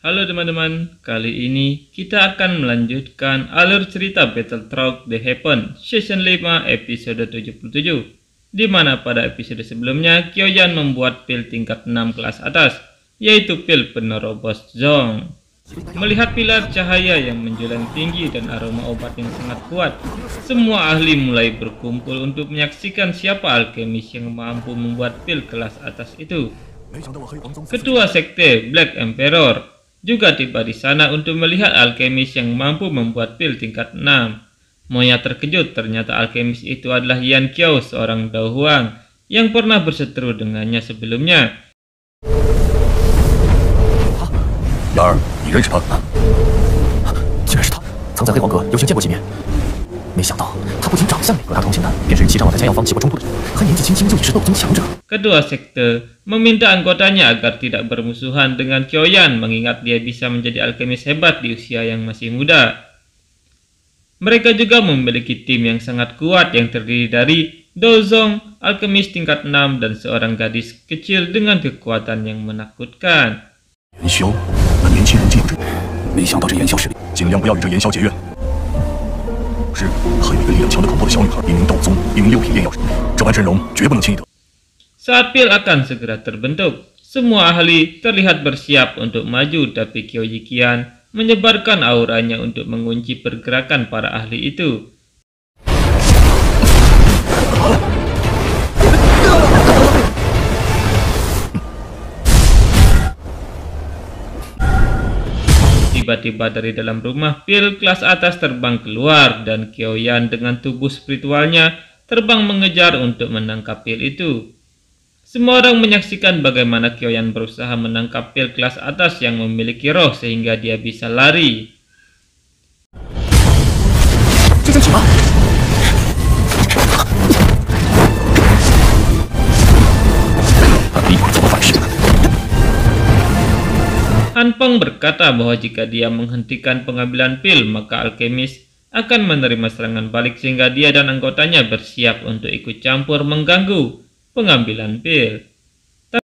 Halo teman-teman, kali ini kita akan melanjutkan alur cerita Battletrog The Heaven Season 5 episode 77, di mana pada episode sebelumnya Kyoyan membuat pil tingkat 6 kelas atas, yaitu pil penerobos Zong. Melihat pilar cahaya yang menjulang tinggi dan aroma obat yang sangat kuat, semua ahli mulai berkumpul untuk menyaksikan siapa alkemis yang mampu membuat pil kelas atas itu. Ketua Sekte Black Emperor juga tiba di sana untuk melihat alkemis yang mampu membuat pil tingkat 6. Moya terkejut, ternyata alkemis itu adalah Yan Qiao, seorang Dao Huang yang pernah berseteru dengannya sebelumnya. 瑶儿，你认识他？竟然是他！曾在黑皇阁有幸见过几面，没想到他不仅长相美，和他同行的便是与其长老在江药坊起过冲突的人，还年纪轻轻就已是斗宗强者。 Kedua sekte meminta anggotanya agar tidak bermusuhan dengan Kyoyan, mengingat dia bisa menjadi alkemis hebat di usia yang masih muda. Mereka juga memiliki tim yang sangat kuat yang terdiri dari Dozong, alkemis tingkat 6, dan seorang gadis kecil dengan kekuatan yang menakutkan. 元宵，那年轻人记不住，没想到这元宵实力，尽量不要与这元宵结怨。是，还有一个力量强得可破的小女孩，一名斗宗，一名6品炼药师，这般阵容绝不能轻易得。 Saat pil akan segera terbentuk, semua ahli terlihat bersiap untuk maju, tapi Kyoji Qian menyebarkan auranya untuk mengunci pergerakan para ahli itu. Tiba-tiba dari dalam rumah, pil kelas atas terbang keluar dan Kyoyan dengan tubuh spiritualnya terbang mengejar untuk menangkap pil itu. Semua orang menyaksikan bagaimana Kyoyan berusaha menangkap pil kelas atas yang memiliki roh sehingga dia bisa lari. Han Peng berkata bahwa jika dia menghentikan pengambilan pil, maka alkemis akan menerima serangan balik sehingga dia dan anggotanya bersiap untuk ikut campur mengganggu pengambilan pil. Tapi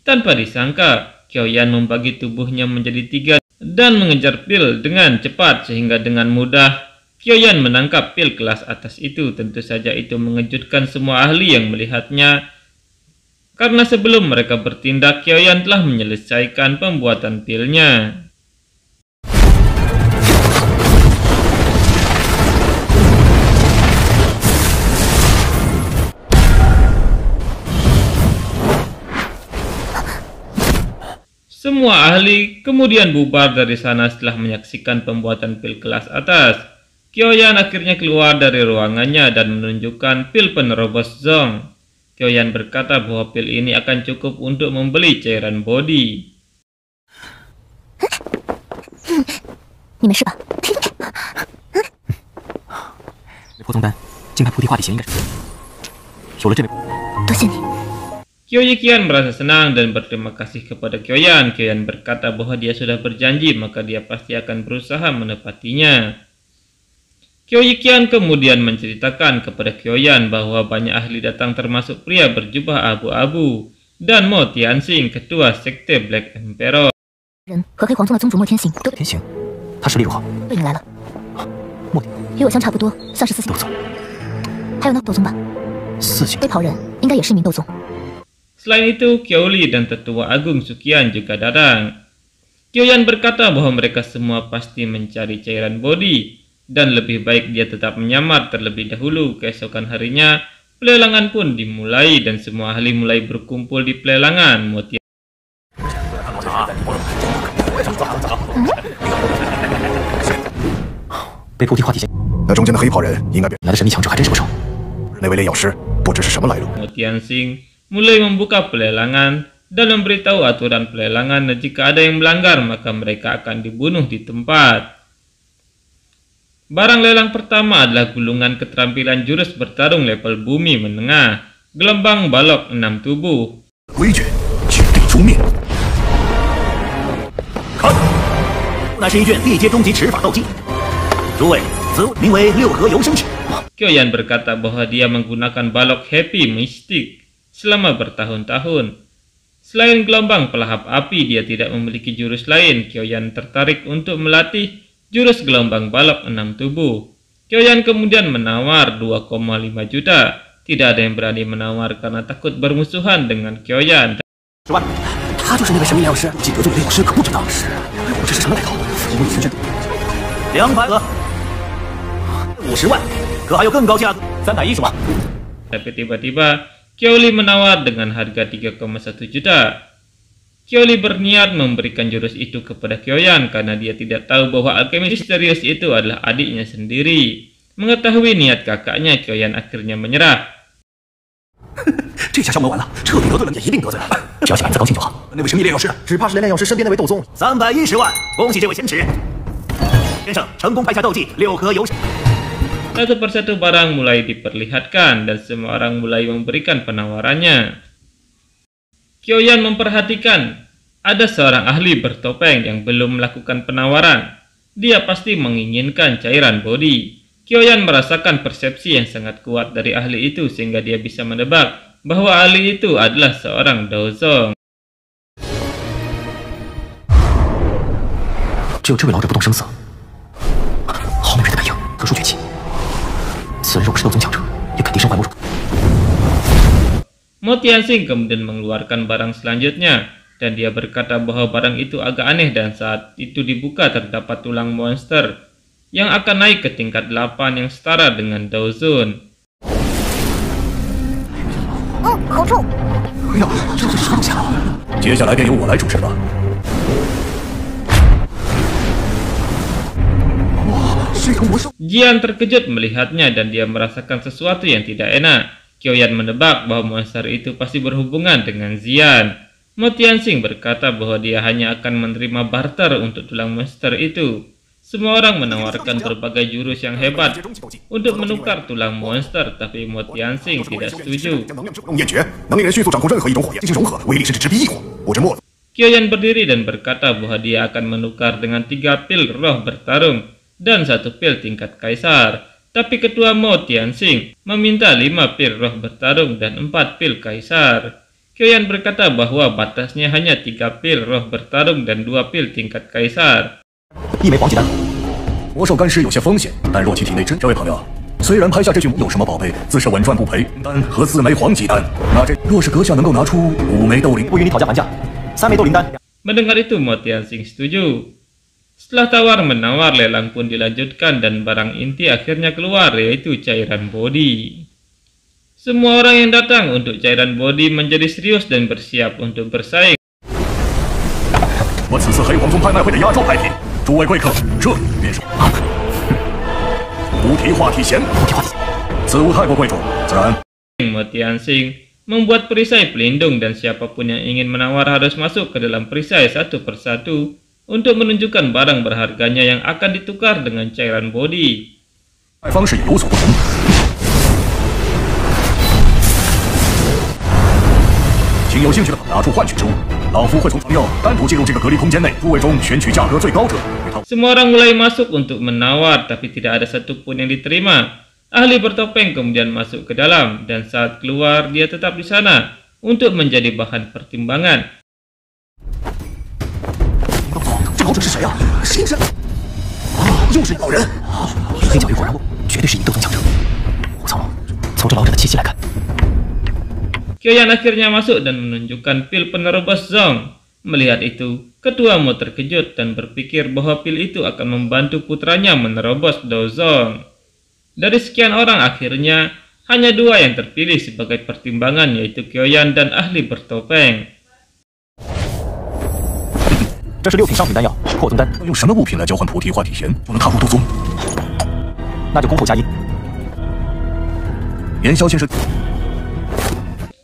tanpa disangka, Kyoyan membagi tubuhnya menjadi 3 dan mengejar pil dengan cepat sehingga dengan mudah Kyoyan menangkap pil kelas atas itu. Tentu saja itu mengejutkan semua ahli yang melihatnya, karena sebelum mereka bertindak, Kyoyan telah menyelesaikan pembuatan pilnya. Semua ahli kemudian bubar dari sana setelah menyaksikan pembuatan pil kelas atas. Kyoyan akhirnya keluar dari ruangannya dan menunjukkan pil penerobos Zong. Kyoyan berkata bahwa pil ini akan cukup untuk membeli cairan body. 你没事吧？破宗丹，金牌菩提化体血应该是有了这枚。多谢你。 Kyoji Qian merasa senang dan berterima kasih kepada Kyoyan. Kyoyan berkata bahwa dia sudah berjanji, maka dia pasti akan berusaha menepatinya. Kyoji Qian kemudian menceritakan kepada Kyoyan bahwa banyak ahli datang termasuk pria berjubah abu-abu dan Mo Tianxing, ketua sekte Black Emperor. 人和黑皇宗的宗主莫天行都天行，他实力如何？被人来了，莫天与我相差不多，像是4星斗宗。还有呢，斗宗吧。 4星。被跑人应该也是一名斗宗。 Selain itu, Kyouli dan tetua agung Suqian juga datang. Kyoyan berkata bahwa mereka semua pasti mencari cairan body, dan lebih baik dia tetap menyamar terlebih dahulu. Keesokan harinya, pelelangan pun dimulai dan semua ahli mulai berkumpul di pelelangan. Motia 被菩提化体血，那中间的黑袍人应该来的神秘强者还真是不少。那位炼药师不知是什么来路。 Tianxing mulai membuka pelelangan dan memberitahu aturan pelelangan, dan jika ada yang melanggar maka mereka akan dibunuh di tempat. Barang lelang pertama adalah gulungan keterampilan jurus bertarung level bumi menengah, gelembang balok 6 tubuh. 规矩，绝地诛灭。看，那是一卷历阶终极持法斗技。诸位此名为六合游生指。 Kyoyan berkata bahwa dia menggunakan balok Happy Mystic selama bertahun-tahun. Selain gelombang pelahap api, dia tidak memiliki jurus lain. Kyoyan tertarik untuk melatih jurus gelombang balok 6 tubuh. Kyoyan kemudian menawar 2,5 juta. Tidak ada yang berani menawar karena takut bermusuhan dengan Kyoyan. 10万，他就是那位神秘疗师，既得罪了炼药师，可不知道我这是什么来头？我已经200个，50万，可还有更高价格，310万。 Tapi tiba-tiba Kyoli menawar dengan harga 3,1 juta. Kyoli berniat memberikan jurus itu kepada Kyoyan karena dia tidak tahu bahwa alkemis misterius itu adalah adiknya sendiri. Mengetahui niat kakaknya, Kyoyan akhirnya menyerah. 这下上门完了，彻底得罪了也一定得罪了。只要小孩子高兴就好。那位神秘炼药师，只怕是炼药师身边那位斗宗。310万，恭喜这位仙池先生成功拍下斗技六合游。 Satu persatu barang mulai diperlihatkan dan semua orang mulai memberikan penawarannya. Kyoyan memperhatikan ada seorang ahli bertopeng yang belum melakukan penawaran. Dia pasti menginginkan cairan body. Kyoyan merasakan persepsi yang sangat kuat dari ahli itu sehingga dia bisa menebak bahwa ahli itu adalah seorang Dozong. 只有这位老者不动声色，好敏锐的反应，特殊绝技。此人若不是斗宗强者，也肯定身怀魔术。 Mo Tianxing kemudian mengeluarkan barang selanjutnya dan dia berkata bahwa barang itu agak aneh dan saat itu dibuka terdapat tulang monster yang akan naik ke tingkat 8 yang setara dengan Daozun. 好臭！哎呀，这会是什么东西啊？接下来便由我来主持了。哇，是一头魔兽！ Jian terkejut melihatnya dan dia merasakan sesuatu yang tidak enak. Kyoyan menebak bahwa monster itu pasti berhubungan dengan Xian. Mo Tianxing berkata bahwa dia hanya akan menerima barter untuk tulang monster itu. Semua orang menawarkan berbagai jurus yang hebat untuk menukar tulang monster, tapi Mo Tianxing tidak setuju. Kyoyan berdiri dan berkata bahwa dia akan menukar dengan 3 pil roh bertarung dan 1 pil tingkat kaisar. Tapi ketua Mo Tianxing meminta 5 pil roh bertarung dan 4 pil kaisar. Kyoyan berkata bahwa batasnya hanya 3 pil roh bertarung dan 2 pil tingkat kaisar. 一枚黄金丹，魔兽干尸有些风险，但若其体内真，这位朋友，虽然拍下这具有什么宝贝，自是稳赚不赔。丹和4枚黄金丹，那这若是阁下能够拿出5枚斗灵，不与你讨价还价，3枚斗灵丹。 Mendengar itu, Mo Tianxing setuju. Setelah tawar-menawar, lelang pun dilanjutkan dan barang inti akhirnya keluar, yaitu cairan body. Semua orang yang datang untuk cairan body menjadi serius dan bersiap untuk bersaing. 我此次黑黄宗拍卖会的压轴拍品，诸位贵客，这便是菩提化体弦。此物太过贵重，自然。 Mo Tianxing membuat perisai pelindung dan siapapun yang ingin menawar harus masuk ke dalam perisai satu persatu untuk menunjukkan barang berharganya yang akan ditukar dengan cairan body. 方式也有所不同。请有兴趣的拿出换取之物，老夫会从朋友单独进入这个隔离空间内，诸位中选取价格最高者。 Semua orang mulai masuk untuk menawar, tapi tidak ada satupun yang diterima. Ahli bertopeng kemudian masuk ke dalam, dan saat keluar dia tetap di sana untuk menjadi bahan pertimbangan. 这老者是谁啊？是隐身？又是老人！黑角鱼果然绝对是一斗宗强者。我操！从这老者的气息来看， Kyoyan akhirnya masuk dan menunjukkan pil penerobos Zong. Melihat itu, ketua Mo terkejut dan berpikir bahwa pil itu akan membantu putranya menerobos Dozong. Dari sekian orang akhirnya hanya 2 yang terpilih sebagai pertimbangan, yaitu Kyoyan dan ahli bertopeng. 这是6品上品丹药，破宗丹。用什么物品来交换菩提化体弦，就能踏入斗宗？那就恭候佳音。元宵先生。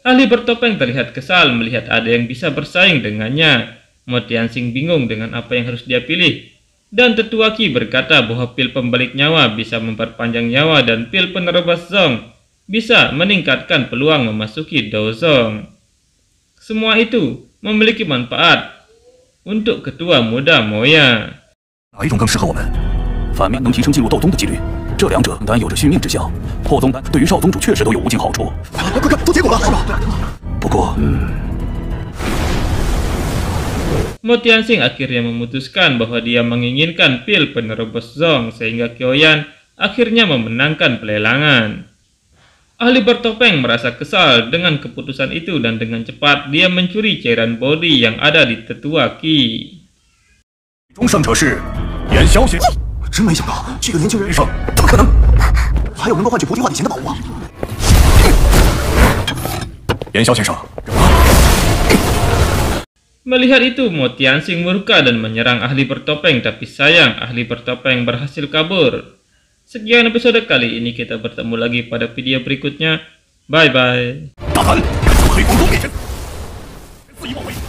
Ahli bertopeng terlihat kesal melihat ada yang bisa bersaing dengannya. Mo Tianxing bingung dengan apa yang harus dia pilih. Dan tetua Qi berkata bahwa pil pembalik nyawa bisa memperpanjang nyawa dan pil penerobos Zong bisa meningkatkan peluang memasuki Dozong. Semua itu memiliki manfaat untuk ketua muda Moya. 哪一种更适合我们？反面能提升进入斗宗的几率。这两者丹有着续命之效，破宗丹对于少宗主确实都有无尽好处。快看，做结果了，是吧？不过，Mo Tianxing akhirnya memutuskan bahwa dia menginginkan pil penerobos Zhong sehingga Qiaoyan akhirnya memenangkan pelelangan. Ahli bertopeng merasa kesal dengan keputusan itu dan dengan cepat dia mencuri cairan bodi yang ada di tetua Qi. 终胜者是颜霄先生。真没想到，这个年轻人上怎么可能？还有能够换取菩提化体前的宝物啊！颜霄先生， Melihat itu, Mo Tianxing murka dan menyerang ahli bertopeng, tapi sayang ahli bertopeng berhasil kabur. Sekian episode kali ini, kita bertemu lagi pada video berikutnya. Bye bye. 大胆，黑光中灭神，肆意妄为。